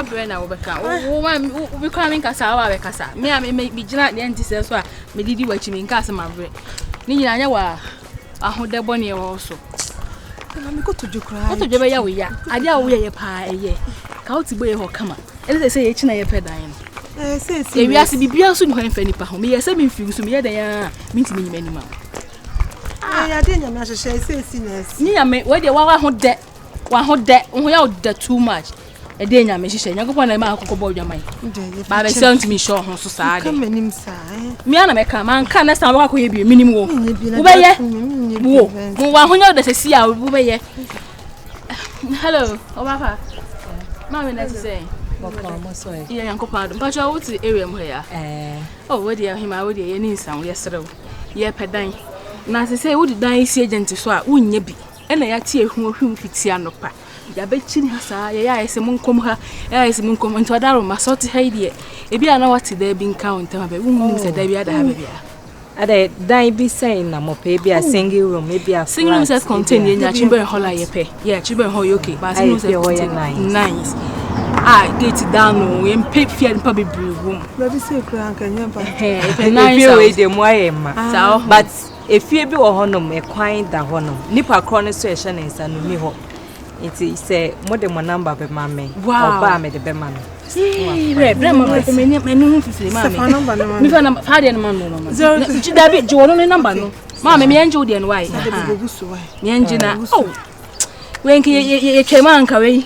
what brand I will become. Oh, we coming Casawa, Casa. Me, I may be giant the anti-sales. Me did you watching in Casa Mavre. Nina, I hold the bonny also. I'm going to do cry. What to do? I dare wear a pie, yeah. How to wear her come. And they say, it's not a pedine. If you ask me, be also going for any pahom. Me, as I mean, few so me, they are meeting me many more. I didn't know, say, sinners. Near me, where they were hot debt. One hot debt, we out there too much. A day, I'm saying, I go on a mark of boy, your mind. But I sent to me, show her society. Come in, sir. Me, I'm a man, can't understand what will be minimum. Hello, Obaka. Mammy, let's say. Yeah, Uncle Pardon, but I would see area here. Oh, where dear him, I would hear any sound yesterday. Yeah, Pedine. Now, I say, would die agent to swap, wouldn't you be? And I tear whom Pitiano pa. Ya betching has a moon come her, as a moon come into a darrow, my sort of idea. If you are not what there being counted, but who said they had a baby. Ade dai bi saying na mo pe bi a single room maybe a single room says contain in your chamber hall I pay. Yeah, chamber hall okay, but single room nice. Ah, get it down and pay fear and public room. Baby say crank and you if a nice way the moyema. But if you be honum a quine da honum, nipa chronic situation is an uniho. It is a modern number be mammy. Wow, ba me the be mammy. Red, grandma, my new mammy. Me found a father and mamma. David, Joe, only number. Mamma, me and Judy and why? The engine. Oh, when you came on, Carrie.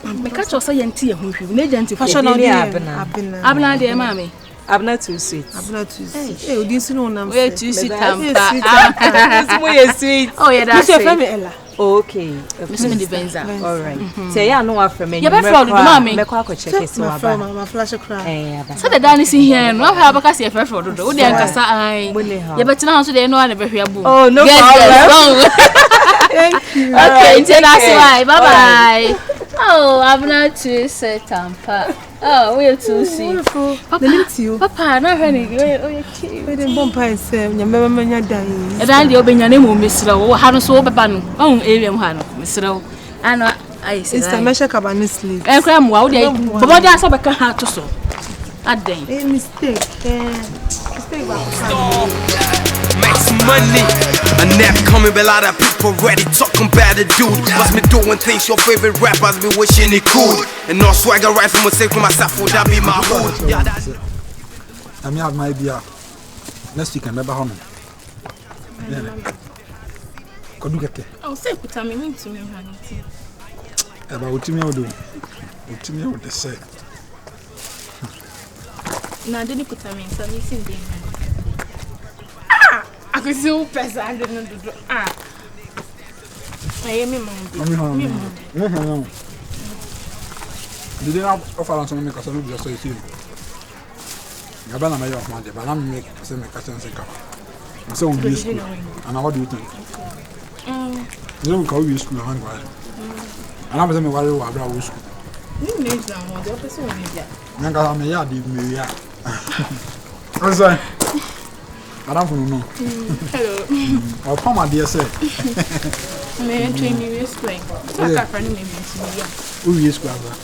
Me catch your saying tea who you legend fashion on the Abna, dear mammy. Abna too sweet. Abna too sweet. Oh, this no number. Where to sit down. It's sweet. Oh, yeah, that's your family, Ella. Okay, Mr. Divenza. All right. Say, I know what from me. You're better from mammy. Make a check it. So, my flash of cry. So, the Danny in here, no have a cassia for the road. You better now, so they know I never hear. Oh, no, thank you. Okay, that's why. Bye bye. Oh, I'm not too set tampa. Oh, we're too see. Papa, no honey. Oh, you're cute. We didn't bump and say, you remember when you're dying. And I open your name, Miss Row. Hadn't so bad. Oh, Ariam Hano, Miss Row. And I said, I measure cabin sleep. And cram wow, but that's what I can't have to so. A day. A mistake. Make some money. And never coming, but a lot of people ready talking about the dude. Must be doing things your favorite rappers be wishing it could. And no swagger right from myself for myself, would that be my hood? Yeah, that's it. I have my idea. Next week, I'm never home. Could you get it? Oh, say, put a minute to me, honey. About what you do. What you would say. Now, didn't put a minute, so you see the I could see person I didn't do. I am a did not offer on some because I don't just say you. Gabana may have money, but I'm make some customs and come. So, and what do you think? You don't call you school, and I'm a worry about school. You need them, the opposite one. Younger, I'm a yard, me. I'm sorry. I don't know. Hello. I'll come at the essay. May I train you explain? Who is Grandma?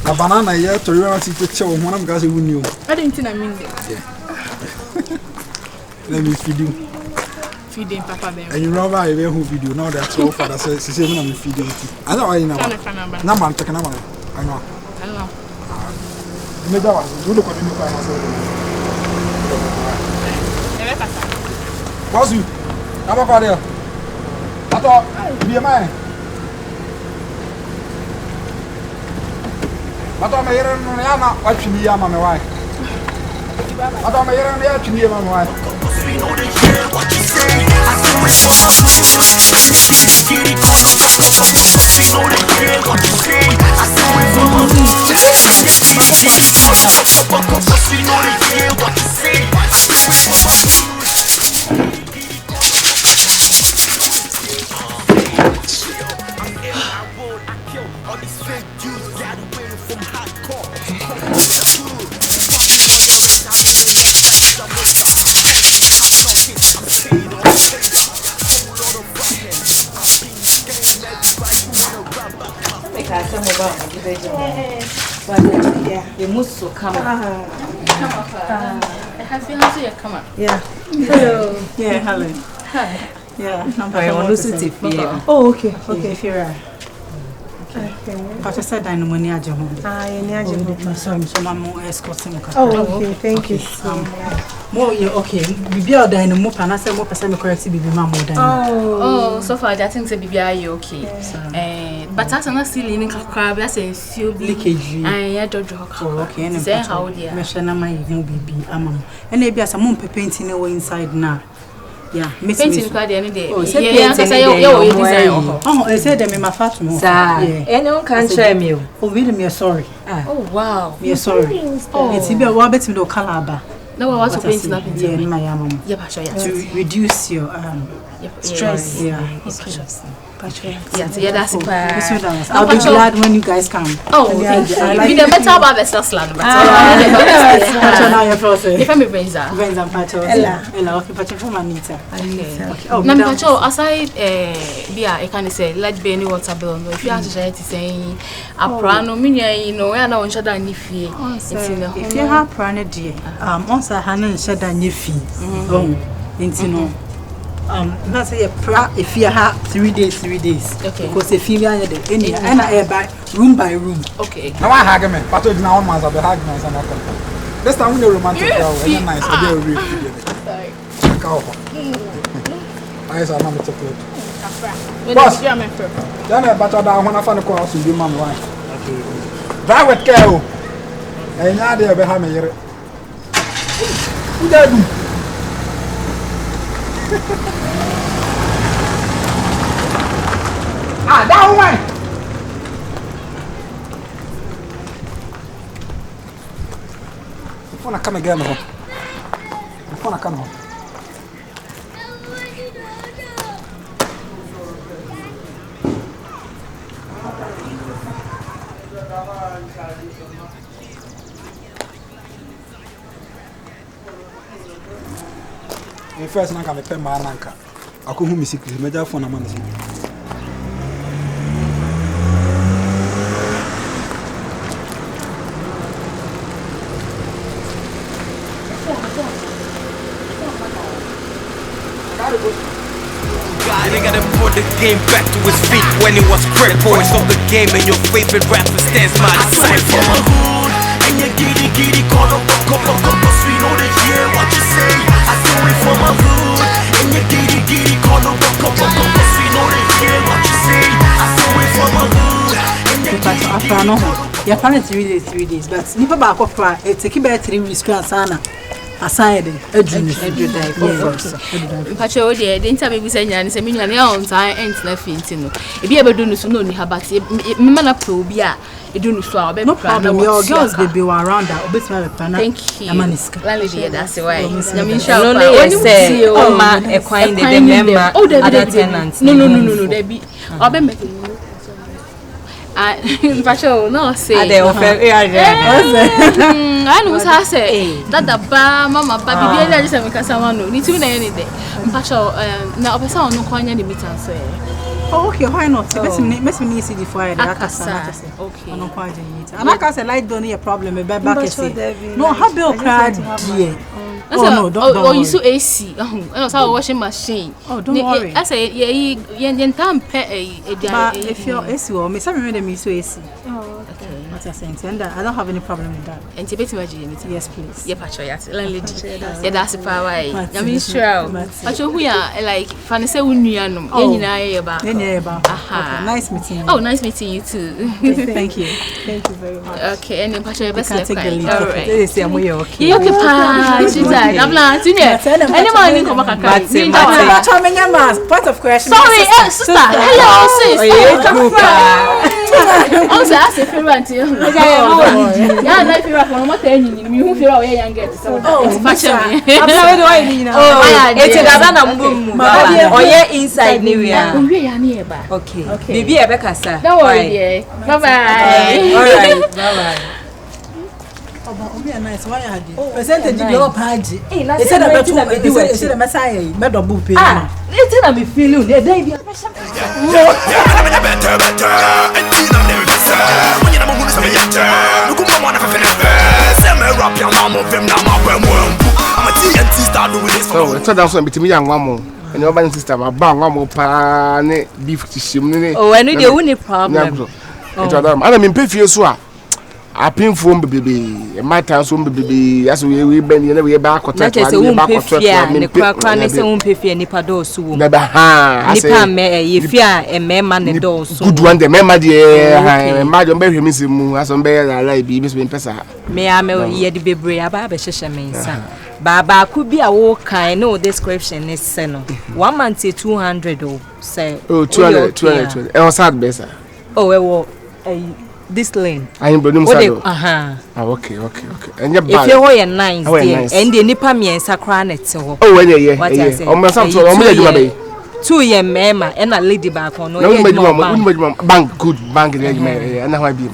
A banana yet to remember to show one of guys who knew. I didn't mean it. Let me feed you. Feeding Papa Bear. And you know why who feed you now that your father says, see, I'm feeding you. I know I know. Number, take a number. I know. I know. You look at me by myself. What's you? I'm about there. I thought, be a man. I thought my hair and my actually, I'm my wife. I thought my hair and actually, I'm my wife. What you say? I do it for my get it on the what you say? I do it for my what you say? You must so come. Have you answered? Come on. Yeah. Hello. Yeah, Helen. Hi. Yeah, I want to see Oh, okay. Okay, Fira. But I said I know money at home. Sorry, so I'm more escorting. Oh, okay. Thank you so much. More, okay. Bibi or dine more, and I said more percent correct to be mamma. Oh, so far, I think the BB are you okay? But that's not still in a crab, that's a few leakage. I don't joke. Oh, okay, and say how dear. Meshana, my no BB, among. And maybe as a moon painting away inside now. Yeah, Miss Painting card any day. Oh, yeah, I say, oh, I said them in my fat more. Anyone can share me. Oh, really, me sorry. Oh, wow. Me sorry. Oh, it's a rabbit with no calabar. No, I was painting up in my arm. To reduce your stress. Yeah, yeah, that's I'll be glad when you guys come. Oh, thank you. Like the better about the stuff land. If I'm a Venza, Ella, okay, but from Anita. Oh, Namacho, aside, I can say, let be any water bill. If you have to say, saying a prano, you know, I don't shut down if you have prana, dear. Once I had and shut down your fee. Oh, into that's a if you have 3 days. Okay. Because if you are any and I buy room by room. Okay. Now I hug me, but now one man's a bit hug and nothing. This time we romantic and nice idea. Sorry. I saw number chocolate. Boss, then I better down when I find a course in the man wife. Drive with care. And now they are behind me. Who that do? Down way. If I come again, if I come home. First, I can pay my anchor. I could whom is secret, major phone a month. They gotta put the game back to its feet when it was great. Voice of the game and your favorite rapper stands my disciple. And you giddy, call up, cause we know that yeah, what you say. I do it for my hood. And you giddy, call up, cause we know that yeah, what you say. I do it for my hood. You're planning 3 days, but Nipa back of it's a key 3 weeks. Aside a dream, Pacho, dear, the interview we send you and say, Minion, on time, and nothing. If you ever do this, no, you have but Mana Probia, you do not no problem. Your girls, they be around that, but thank you, Maniska. Landlady, that's why. I mean, shall only say, oh, man, acquiring the member, oh, the tenants. No, they be. I'll be making. Pacho, no, say, I know what I say. That the bar, Mamma, baby, I just have a someone need to be any day. Pacho, now, a person no coin any meter say. Oh, okay, why not? Miss me easy before I okay. No quite it. And like I said, like don't need a problem about back. No, how bill card, dear. Oh no, don't. Oh, you so AC. Oh, so washing machine. Oh, don't worry. I say, yeah, time pay if your AC or me, some remember me so AC. Oh, okay. What I saying, and I don't have any problem with that. And to yes, please. Yeah, Pacho, yes, landlady. Yeah, that's the power. I mean, sure. Pacho, we are like fancy union. Aha. Nice meeting you. Oh, nice meeting you too. Thank you. Thank you very much. Okay, and then Pacho, your best luck. All right. You okay, pa? I'm not anyone in point of question. Sorry, sister. Hello, sis. Also, ask if you want to. Yeah, like you are from what you feel away and get. Oh, Pacho. It's another boom. Oh, yeah, inside nearby. Okay. Baby, Rebecca, sir. Don't worry. Bye bye. All right. Bye. Oh, nice. Why are you? Percentage of your party. They said about 2 days. They Messiah, Meadow Pay. It's gonna be feeling the day. When you know some yet, look at one of them. Send me rap your mom of them now, I'm a TNT star doing this. So, it's not also between young one. And your band system, a bang, one more pan, beef tissue. Oh, I know the only problem. I mean, pay for your swap. I pin phone baby, my time soon baby, as we bend, you know, we back or that is a woman pay and the crack is a woman pay and nipper door soon. Never ha, nipper me, if you are a man and doors. Good one, the member, dear, Madam Berry missing as on bear, I like be Miss Pessa. May I know ye the baby about a session means. Baba could be a walk, I know description is seno. 1 month 200 or say, oh, 200, I was sad better. Oh, well, this lane. I am Bonum Sado. Okay. And your if you are nice, and the Nipa me and Sacranet. Oh, what I say. Oh, my son, 2 year mamma and a lady back on no bank, good bank, and how I be.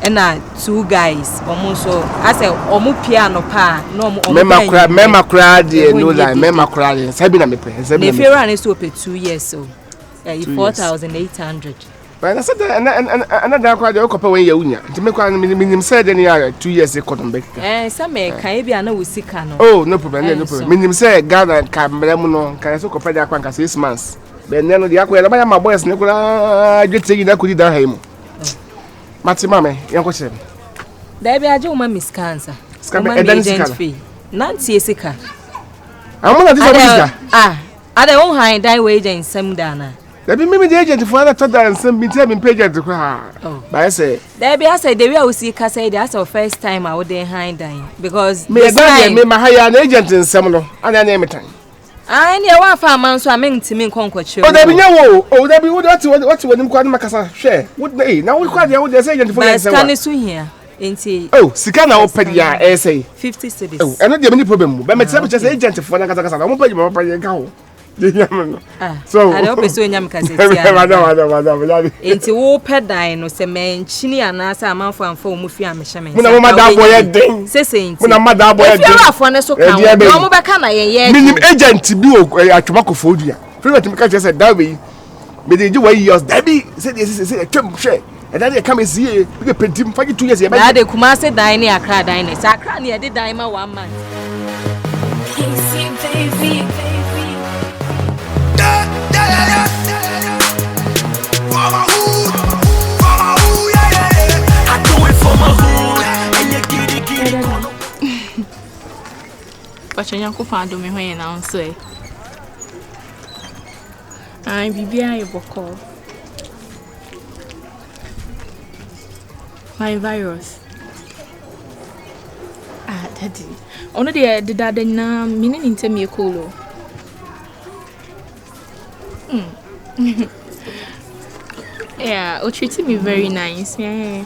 And 2 guys, almost so. I say, Omu piano pa, no Memma cried, no lie, Memma cried, Sabina me pay. If you run is open 2 years, so 4,800. But I said, another crowd, the Oka when you to make one minimum said any 2 years they couldn't make. Some may can be sick. Oh, no problem, no problem. Minimum said, Ghana, Cameroon, can I so compare that 6 months. But then the aqua, my boys, Nicola, just saying that could eat him. Matimame, young question. There be a Joe, Miss Cancer. Scammer fee. Nancy Sika. I'm one of these. I don't hide die wage in some dana. Let me the agent for another total and some been telling page to cry. Oh, but I say, there be I say, they will see Cassay, that's our first time I would hide dying because me hire an agent in Seminole and I name it. I near 1 farm, so I mean to me conquer. Oh, there be no, oh, there be what you want Macassa share. What they now we quite the old agent for us here. Oh, Sikana open ya essay 50 cities. Oh, and not the many problem, but my just agent for Nakasa. I won't pay my account. So I don't pursue him because it's all pet dying or some man, Chini and Nasa, a month and 4 Mufia Mishaman. When I'm mad boy, saying, when I'm mad boy, I'm so agent to do a tomacophobia. Private just said, Davy, but they do what yours, Debbie said, this is a chum share. And then they come and see you, we can him for 2 years. I did Kumasa dining, I cried dining. I cried near the dime 1 month. Baby. But you found me when I say, I'm Bibia Boko. My virus. Daddy. Only the daddy now meaning into me a colo. Yeah, you treated me very nice. Yeah.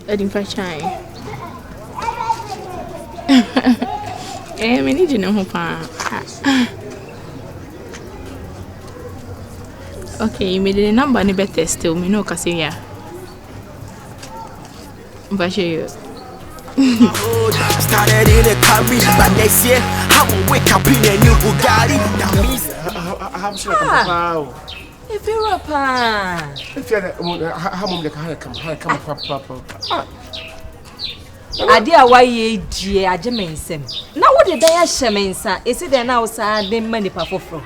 I didn't try. Eh, me need you know okay, you made the number any better still. Me no kasi ya. But you. Started in a Camry, but next year I will wake up in a new Bugatti. That means I'm sure wow. If you're a pa, if you're how come papa. Adia why ye dear Jemain. Now what did they shaman, sir? Is it an outside the money papa for?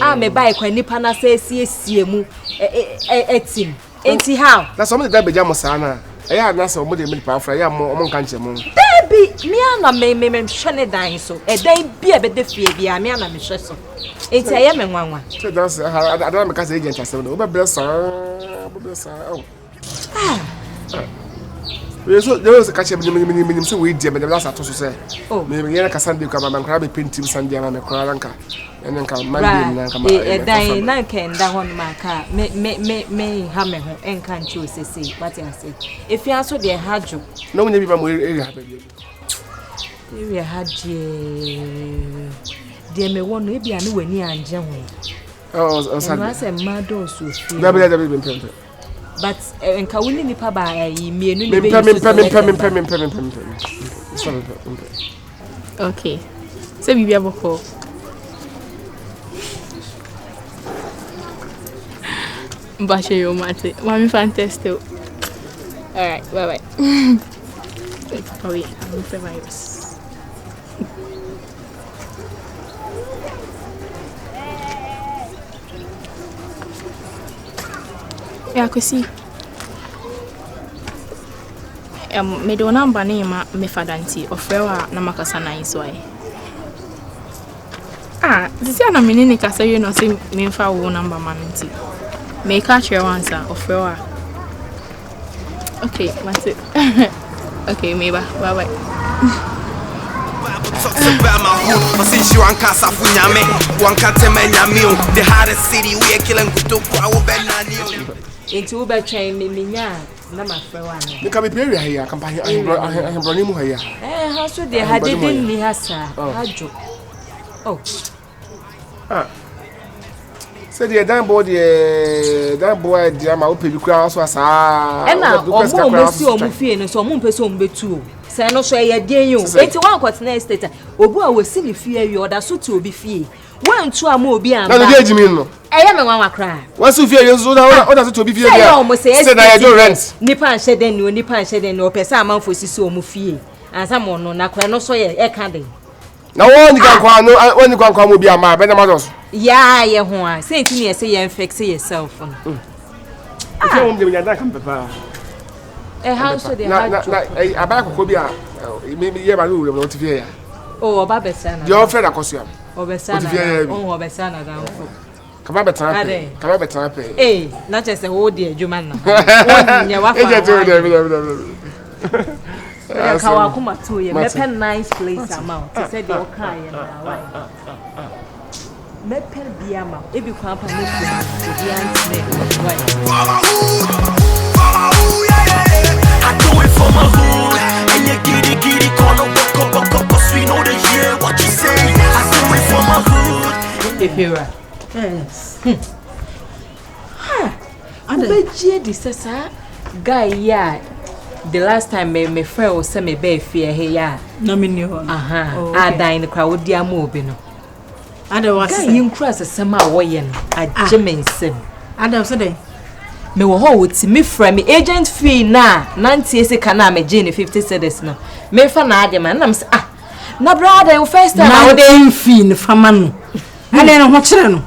I may buy when Nipana says yes, mu etim. Ain't he how? That's something that be Jamasana. I have not so much money for I am more country. Baby, me and me shone dying so. A day be a bit defeated, be a man and Miss Shesson. It's a young one. So that's I don't because agent has said, oh, bless her. There was a catch up minimum so we did, but the last I told you say, oh, maybe I can send you come and grab a painting Sunday and a Koranka. And then come my dying, I can down on my car. May hammer and can't choose to see what I say. If you also dear had you, no one ever will happen. We had you. Dear me one maybe I knew near and general. Oh, I said, my door so sweet. But en ka woni nipa ba yi mienu ni be okay so bibia boko Bashe yo mate. Mami fantastic. All right, bye. Oh yeah, I'm the virus. Yeah, Kwesi. Me do number name me fadanti ofrewa na makasa na iso ai. This is na me ni kasa you know say me fa wo number man nti. Me ka chere answer ofrewa. Okay, that's it. Okay, maybe. Bye. Talks about my hood, but since you and Casa Funyame, one can't tell me the hardest city we are killing with the power Benani. Into Uber train me, Nama Frewan. You can be very here, company. I am running here. How should they had it in me, Hassa? Oh, said the damn boy, that boy, dear, my open crowd was and now, almost your movie and so moon person be too. Say no say ye dear you. 81 quarter next later. Obu will see fear you or that suit to be fee. One to a more be and I am a one cry. What's if you so that order to be fear? I almost say I do rent. Nipan shed then you nipan shed then no pesa man for so movie. And someone no na no so ye candy. Now one you can come will be a man, better matters. Yeah, yeah, one. Say to me, say you fix yourself. If you won't give me that, come papa. How should they have a back of Cobia? Maybe you have a little of fear. Oh, Babesana. Your friend, of course, you are. Obesana. Oh, Obesana down. Come up at time. Eh, not just a whole dear Jumana. Kawakuma to you, Mepen nice place amount. He said you're kind. Mepen Biama, if you can't punish the I do it for my hood, and you giddy, call up, cause we know they hear what you say. I do it for my hood. If you're right. Yes. And the this guy, yeah. The last time my friend was send me be fear here. No me knew. I die in the crowd dear mobile. And I was saying cross a summer way a Jimin sim. And I was saying me wo hold to me friend me agent fee na 90 ese kana me Jane 50 cedis no. Me fa na ade man na say na brother you first time I dey fee no fama no. And then ho kire no.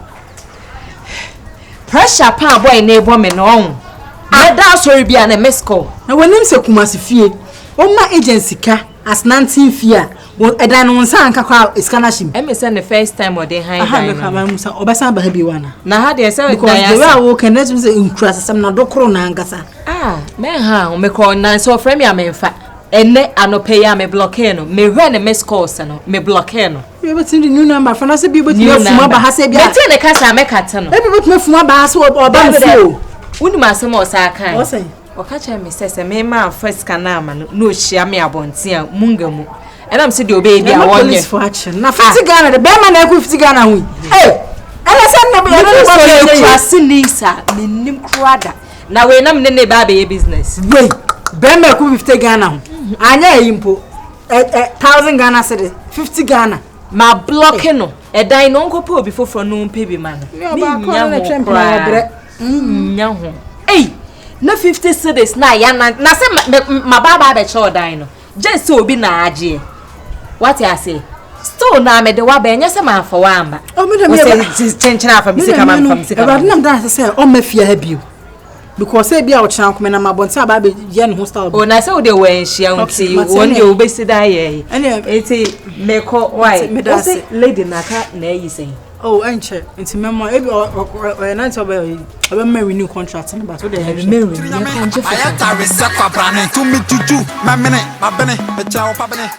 Pressure pa boy na ebo me no on. Ada sorry bia na mesco. Na wonim se kumasi fie. O ma agency ka as 19 fie. Wo eda no nsa anka kwa scholarship. E me say the first time o dey high down. Ha me musa obasa ba bi wana. Na ha dey say because the way wo can let me say increase some na dokoro na angasa. Me ha o me call na so frame me amemfa. Ene anope ya me blocker no. Me hwe ne mesco se no. Me blocker no. We betin the new number for na say bi betin fuma ba ha say bia. Betin ne kasa me kata no. E bi betin fuma ba ha so oba mfo. Uni masem osaka. Osen. Okacha me say me ma first kanama no hia me abontia mungamu. And I'm saying the baby I want police for action. Na 50 Ghana the bear man na 50 Ghana hu. Eh. Ela say na be no trust Lisa, me nim krada. Na we na me ne ba be business. Wey. Bear man 50 Ghana hu. Anya impo 1000 Ghana cedi 50 Ghana. Ma blocking no. E dan no nko po before from no pay be man. Me nya ho. Nya ho. Eh. Na 50 cedis na ya na say ma baba be cho dan no. Just so be na aje. What I say? Still na me de wa be nya se man for wamba. O me de me chenchen afa bi se ka man fam se ka. But nam dan say o ma fia ha biu. Because say bia o chan ko me na mabonta ba be ye no hostel. O na say o de wen hia unti won de o be si da ye. Enti me ko why? O say lady na ka na yi say. Oh, enche. Enti memo e bi o na to be me renew contract na but o de me renew. I am to reset for brand to me juju. My minute, my bene, be cha o pa bene.